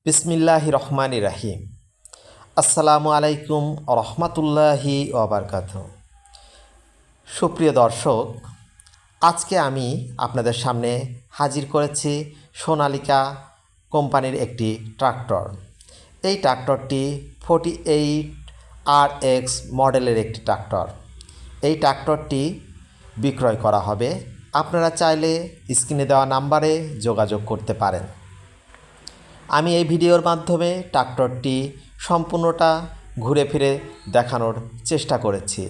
বিসমিল্লাহির রহমানির রাহিম। আসসালামু আলাইকুম রহমতুল্লাহি ওয়াবারকাতুহু। সুপ্রিয় দর্শক, আজকে আমি আপনাদের সামনে হাজির করেছি সোনালিকা কোম্পানির একটি ট্রাক্টর। এই ট্রাক্টরটি 48 RX মডেলের একটি ট্রাক্টর। এই ট্রাক্টরটি বিক্রয় করা হবে। আপনারা চাইলে স্ক্রিনে দেওয়া নাম্বারে যোগাযোগ করতে পারেন। আমি এই ভিডিওর মাধ্যমে ট্রাক্টরটি সম্পূর্ণটা ঘুরে ফিরে দেখানোর চেষ্টা করেছি।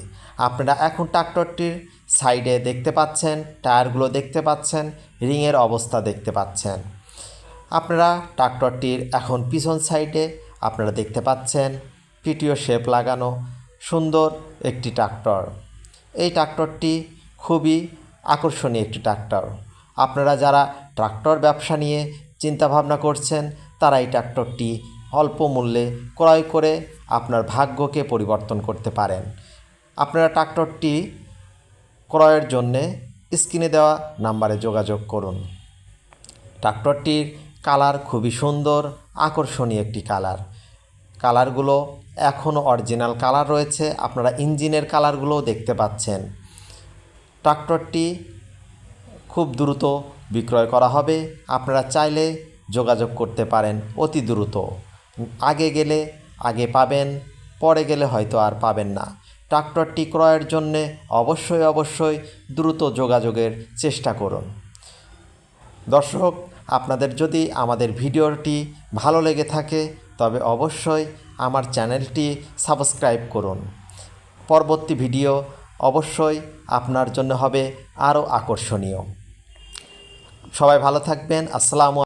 আপনারা এখন ট্রাক্টরটির সাইডে দেখতে পাচ্ছেন, টায়ারগুলো দেখতে পাচ্ছেন, রিংয়ের অবস্থা দেখতে পাচ্ছেন। আপনারা ট্রাক্টরটির এখন পিছন সাইডে আপনারা দেখতে পাচ্ছেন পিটিও শেপ লাগানো সুন্দর একটি ট্রাক্টর। এই ট্রাক্টরটি খুবই আকর্ষণীয় একটি ট্রাক্টর। আপনারা যারা ট্রাক্টর ব্যবসা নিয়ে চিন্তাভাবনা করছেন তারা এই ট্রাক্টরটি অল্প মূল্যে ক্রয় করে আপনার ভাগ্যকে পরিবর্তন করতে পারেন। আপনারা ট্রাক্টরটি ক্রয়ের জন্যে স্ক্রিনে দেওয়া নাম্বারে যোগাযোগ করুন। ট্রাক্টরটির কালার খুবই সুন্দর, আকর্ষণীয় একটি কালারগুলো এখনও অরিজিনাল কালার রয়েছে। আপনারা ইঞ্জিনের কালারগুলোও দেখতে পাচ্ছেন। ট্রাক্টরটি খুব দ্রুত বিক্রয় করা হবে। আপনারা চাইলে যোগাযোগ করতে পারেন অতি দ্রুত। আগে গেলে আগে পাবেন, পরে গেলে হয়তো আর পাবেন না। ট্রাক্টরটি ক্রয়ের জন্যে অবশ্যই দ্রুত যোগাযোগের চেষ্টা করুন। দর্শক, আপনাদের যদি আমাদের ভিডিওটি ভালো লেগে থাকে তবে অবশ্যই আমার চ্যানেলটি সাবস্ক্রাইব করুন। পরবর্তী ভিডিও অবশ্যই আপনার জন্য হবে আরও আকর্ষণীয়। সবাই ভালো থাকবেন। আসসালামু